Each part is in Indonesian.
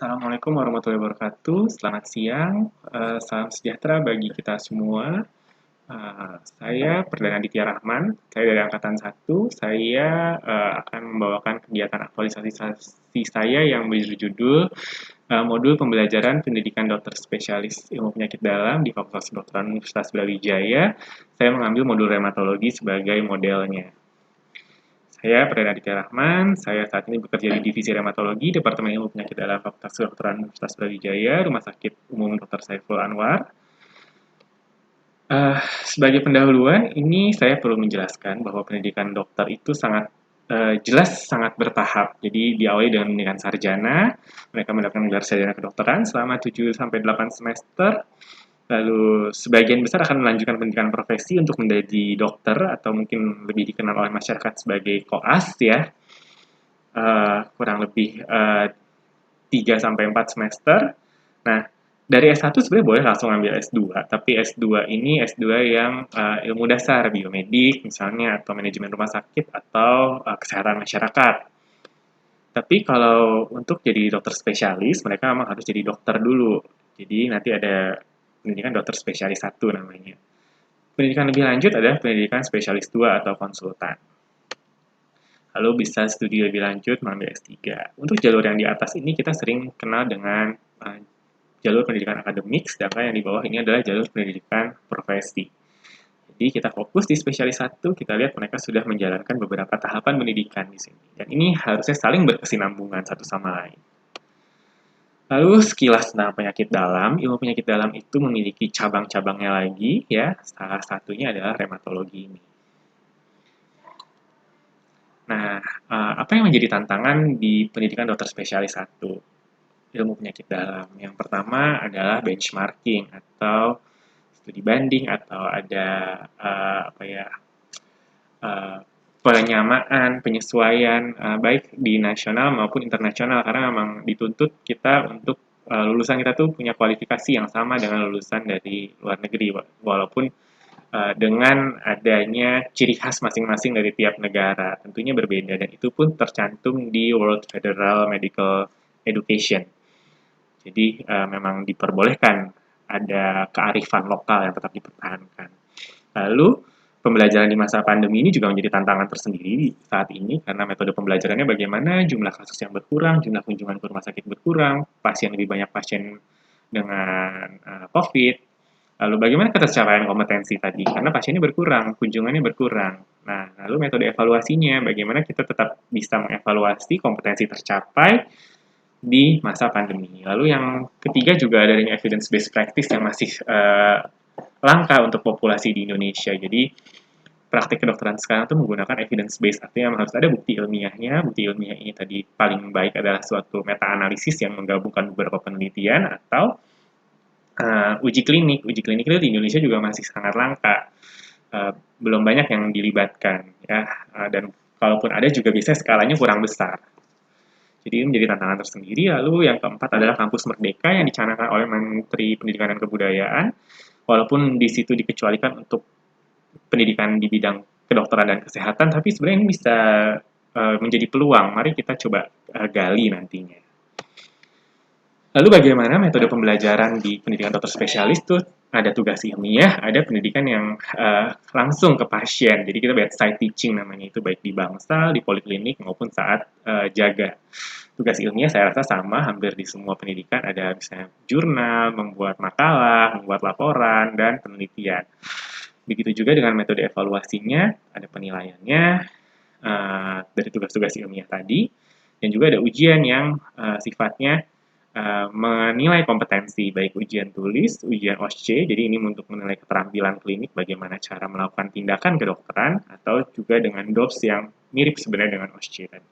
Assalamualaikum warahmatullahi wabarakatuh. Selamat siang, salam sejahtera bagi kita semua. Saya Perdana Aditya Rahman, saya dari angkatan 1. Saya akan membawakan kegiatan aktualisasi saya yang berjudul Modul Pembelajaran Pendidikan Dokter Spesialis Ilmu Penyakit Dalam di Fakultas Kedokteran Universitas Brawijaya. Saya mengambil modul reumatologi sebagai modelnya. Saya Perdana Aditya Rahman, saya saat ini bekerja di Divisi Reumatologi, Departemen Ilmu Penyakit Dalam Fakultas Kedokteran Universitas Brawijaya, Rumah Sakit Umum Dr. Saiful Anwar. Sebagai pendahuluan, ini saya perlu menjelaskan bahwa pendidikan dokter itu sangat jelas sangat bertahap. Jadi diawali dengan pendidikan sarjana, mereka mendapatkan gelar sarjana kedokteran selama 7-8 semester. Lalu sebagian besar akan melanjutkan pendidikan profesi untuk menjadi dokter atau mungkin lebih dikenal oleh masyarakat sebagai koas ya. Kurang lebih 3-4 semester. Nah, dari S1 sebenarnya boleh langsung ambil S2, tapi S2 ini S2 yang ilmu dasar, biomedik misalnya, atau manajemen rumah sakit, atau kesehatan masyarakat. Tapi kalau untuk jadi dokter spesialis, mereka memang harus jadi dokter dulu. Jadi nanti ada pendidikan dokter spesialis 1 namanya. Pendidikan lebih lanjut adalah pendidikan spesialis 2 atau konsultan. Lalu bisa studi lebih lanjut mengambil S3. Untuk jalur yang di atas ini kita sering kenal dengan jalur pendidikan akademik, sedangkan yang di bawah ini adalah jalur pendidikan profesi. Jadi kita fokus di spesialis 1, kita lihat mereka sudah menjalankan beberapa tahapan pendidikan di sini. Dan ini harusnya saling berkesinambungan satu sama lain. Lalu sekilas tentang penyakit dalam, ilmu penyakit dalam itu memiliki cabang-cabangnya lagi ya. Salah satunya adalah reumatologi ini. Nah, apa yang menjadi tantangan di pendidikan dokter spesialis 1? Ilmu penyakit dalam. Yang pertama adalah benchmarking atau studi banding atau ada penyamaan, penyesuaian baik di nasional maupun internasional karena memang dituntut kita untuk lulusan kita tuh punya kualifikasi yang sama dengan lulusan dari luar negeri walaupun dengan adanya ciri khas masing-masing dari tiap negara tentunya berbeda dan itu pun tercantum di World Federal Medical Education. Jadi memang diperbolehkan ada kearifan lokal yang tetap dipertahankan. Lalu pembelajaran di masa pandemi ini juga menjadi tantangan tersendiri saat ini karena metode pembelajarannya bagaimana jumlah kasus yang berkurang, jumlah kunjungan ke rumah sakit berkurang, lebih banyak pasien dengan COVID. Lalu bagaimana ketercapaian kompetensi tadi? Karena pasiennya berkurang, kunjungannya berkurang. Nah, lalu metode evaluasinya, bagaimana kita tetap bisa mengevaluasi kompetensi tercapai di masa pandemi. Lalu yang ketiga juga adanya evidence-based practice yang masih langka untuk populasi di Indonesia. Jadi praktik kedokteran sekarang itu menggunakan evidence-based, artinya harus ada bukti ilmiahnya. Bukti ilmiah ini tadi paling baik adalah suatu meta-analisis yang menggabungkan beberapa penelitian atau uji klinik. Uji klinik itu di Indonesia juga masih sangat langka. Belum banyak yang dilibatkan. Ya. Dan kalaupun ada juga biasanya skalanya kurang besar. Jadi ini menjadi tantangan tersendiri. Lalu yang keempat adalah kampus merdeka yang dicanangkan oleh Menteri Pendidikan dan Kebudayaan. Walaupun di situ dikecualikan untuk pendidikan di bidang kedokteran dan kesehatan, tapi sebenarnya ini bisa menjadi peluang. Mari kita coba gali nantinya. Lalu bagaimana metode pembelajaran di pendidikan dokter spesialis itu ada tugas ilmiah, ada pendidikan yang langsung ke pasien. Jadi kita bedside teaching namanya itu baik di bangsal, di poliklinik maupun saat jaga. Tugas ilmiah saya rasa sama hampir di semua pendidikan, ada misalnya jurnal, membuat makalah, membuat laporan, dan penelitian. Begitu juga dengan metode evaluasinya, ada penilaiannya dari tugas-tugas ilmiah tadi, dan juga ada ujian yang sifatnya menilai kompetensi, baik ujian tulis, ujian OSCE, jadi ini untuk menilai keterampilan klinik, bagaimana cara melakukan tindakan kedokteran, atau juga dengan DOPS yang mirip sebenarnya dengan OSCE tadi.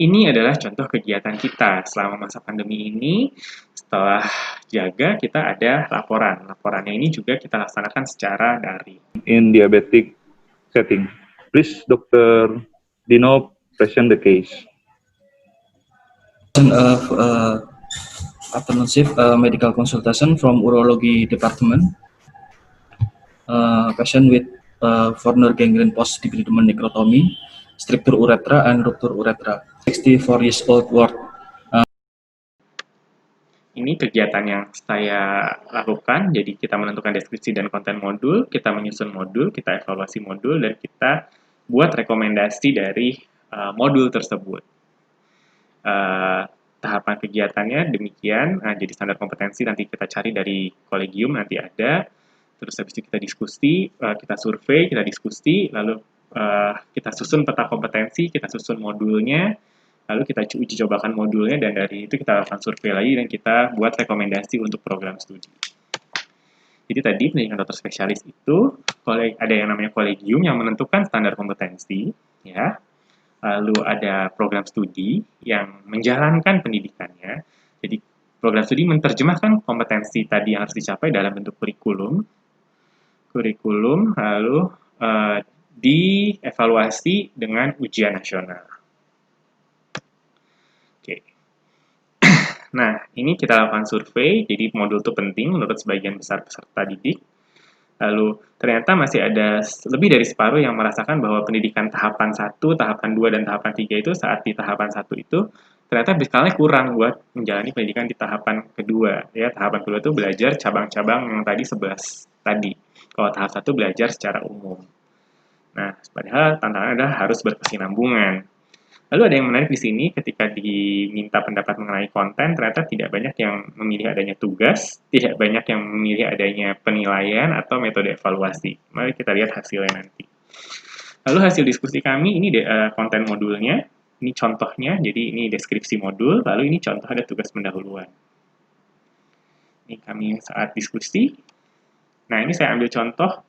Ini adalah contoh kegiatan kita selama masa pandemi ini. Setelah jaga, kita ada laporan. Laporannya ini juga kita laksanakan secara daring. In diabetic setting, please, Dr. Dino, present the case. Of afternoon shift medical consultation from urology department. Patient with foreigner gangrene post debridement necrotomy, stricture urethra and rupture urethra. 64 years old ward. ini kegiatan yang saya lakukan, jadi kita menentukan deskripsi dan konten modul, kita menyusun modul, kita evaluasi modul, dan kita buat rekomendasi dari modul tersebut. Tahapan kegiatannya demikian, jadi standar kompetensi nanti kita cari dari kolegium, nanti ada, terus habis itu kita diskusi, kita survei, kita diskusi, lalu kita susun peta kompetensi, kita susun modulnya, lalu kita uji cobakan modulnya, dan dari itu kita lakukan survei lagi, dan kita buat rekomendasi untuk program studi. Jadi tadi pendidikan dokter spesialis itu, ada yang namanya kolegium yang menentukan standar kompetensi, ya. Lalu ada program studi yang menjalankan pendidikannya. Jadi program studi menerjemahkan kompetensi tadi yang harus dicapai dalam bentuk kurikulum, lalu dievaluasi dengan ujian nasional. Oke. Nah, ini kita lakukan survei, jadi modul itu penting menurut sebagian besar peserta didik. Lalu ternyata masih ada lebih dari separuh yang merasakan bahwa pendidikan tahapan 1, tahapan 2, dan tahapan 3 itu saat di tahapan 1 itu ternyata beskalnya kurang buat menjalani pendidikan di tahapan kedua. Ya, tahapan kedua itu belajar cabang-cabang yang tadi 11 tadi. Kalau tahap 1 belajar secara umum. Nah, padahal tantangannya adalah harus berkesinambungan. Lalu ada yang menarik di sini, ketika diminta pendapat mengenai konten, ternyata tidak banyak yang memilih adanya tugas, tidak banyak yang memilih adanya penilaian atau metode evaluasi. Mari kita lihat hasilnya nanti. Lalu hasil diskusi kami, ini konten modulnya, ini contohnya, jadi ini deskripsi modul, lalu ini contoh ada tugas pendahuluan. Ini kami saat diskusi. Nah, ini saya ambil contoh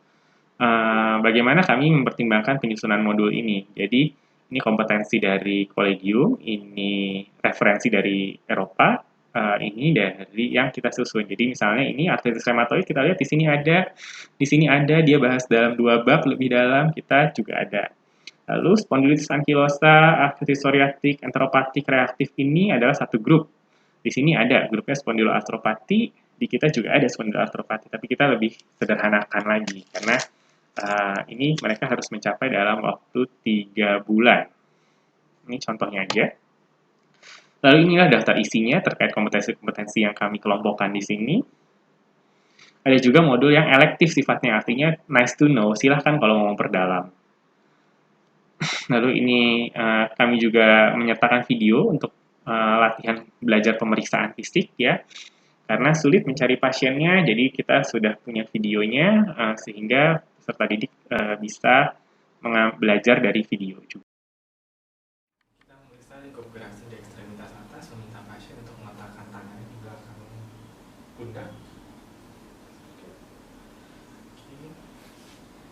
bagaimana kami mempertimbangkan penyusunan modul ini. Jadi, ini kompetensi dari kolegium, ini referensi dari Eropa, ini dari yang kita susun. Jadi misalnya ini artritis reumatoid, kita lihat di sini ada, dia bahas dalam 2 bab lebih dalam, kita juga ada. Lalu spondilitis ankilosa, artritis psoriatik, enteropatik, reaktif ini adalah satu grup. Di sini ada grupnya spondiloartropati, di kita juga ada spondiloartropati, tapi kita lebih sederhanakan lagi, karena ini mereka harus mencapai dalam waktu 3 bulan. Ini contohnya aja. Lalu inilah daftar isinya terkait kompetensi-kompetensi yang kami kelompokkan di sini. Ada juga modul yang elektif sifatnya, artinya nice to know, silahkan kalau mau memperdalam. Lalu ini kami juga menyertakan video untuk latihan belajar pemeriksaan fisik, ya. Karena sulit mencari pasiennya, jadi kita sudah punya videonya, sehingga peserta didik bisa belajar dari video juga. Kita memeriksa konfigurasi di ekstremitas atas, meminta pasien untuk meletakkan tangannya di belakang pundak.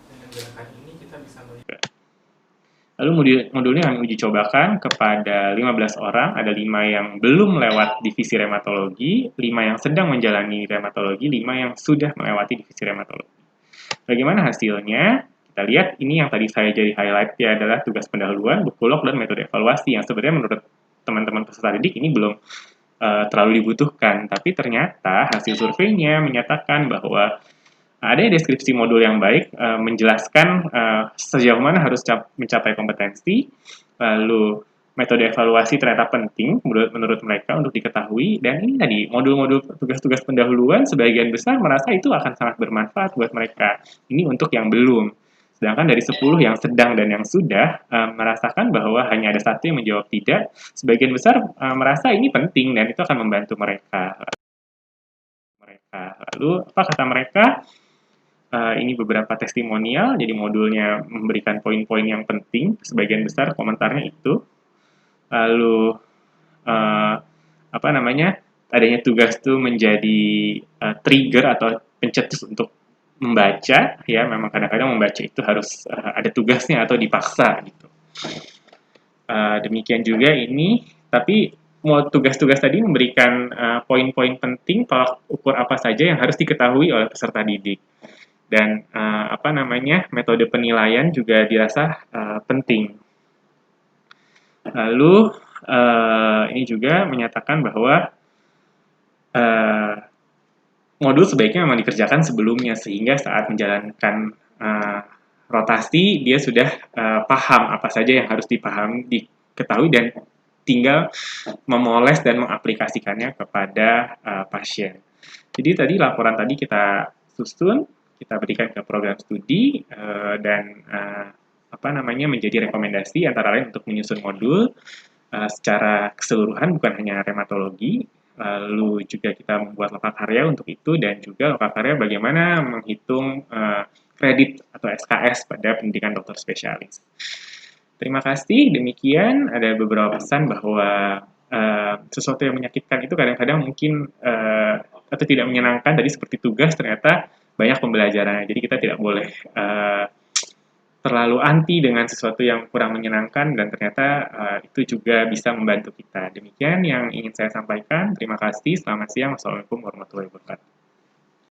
Dengan gerakan ini kita bisa melihat. Lalu modulnya kami uji cobakan kepada 15 orang, ada 5 yang belum lewat divisi reumatologi, 5 yang sedang menjalani reumatologi, 5 yang sudah melewati divisi reumatologi. Bagaimana hasilnya? Kita lihat, ini yang tadi saya jadi highlight-nya adalah tugas pendahuluan, buku log, dan metode evaluasi, yang sebenarnya menurut teman-teman peserta didik ini belum terlalu dibutuhkan. Tapi ternyata hasil surveinya menyatakan bahwa ada deskripsi modul yang baik, menjelaskan sejauh mana harus mencapai kompetensi, lalu metode evaluasi ternyata penting menurut mereka untuk diketahui, dan ini tadi modul-modul tugas-tugas pendahuluan sebagian besar merasa itu akan sangat bermanfaat buat mereka. Ini untuk yang belum. Sedangkan dari 10 yang sedang dan yang sudah merasakan bahwa hanya ada 1 yang menjawab tidak, sebagian besar merasa ini penting dan itu akan membantu mereka. Lalu apa kata mereka? Ini beberapa testimonial, jadi modulnya memberikan poin-poin yang penting, sebagian besar komentarnya itu. Lalu adanya tugas itu menjadi trigger atau pencetus untuk membaca, ya memang kadang-kadang membaca itu harus ada tugasnya atau dipaksa gitu. Demikian juga ini, tapi tugas-tugas tadi memberikan poin-poin penting, tolak ukur apa saja yang harus diketahui oleh peserta didik. Dan metode penilaian juga dirasa penting. Lalu ini juga menyatakan bahwa modul sebaiknya memang dikerjakan sebelumnya, sehingga saat menjalankan rotasi dia sudah paham apa saja yang harus diketahui dan tinggal memoles dan mengaplikasikannya kepada pasien. Jadi tadi laporan tadi kita susun, kita berikan ke program studi dan menjadi rekomendasi antara lain untuk menyusun modul secara keseluruhan, bukan hanya reumatologi. Lalu juga kita membuat lokakarya untuk itu, dan juga lokakarya bagaimana menghitung kredit atau SKS pada pendidikan dokter spesialis. Terima kasih, demikian ada beberapa pesan bahwa sesuatu yang menyakitkan itu kadang-kadang mungkin atau tidak menyenangkan, tadi seperti tugas ternyata banyak pembelajarannya. Jadi kita tidak boleh terlalu anti dengan sesuatu yang kurang menyenangkan, dan ternyata itu juga bisa membantu kita. Demikian yang ingin saya sampaikan. Terima kasih. Selamat siang. Wassalamualaikum warahmatullahi wabarakatuh.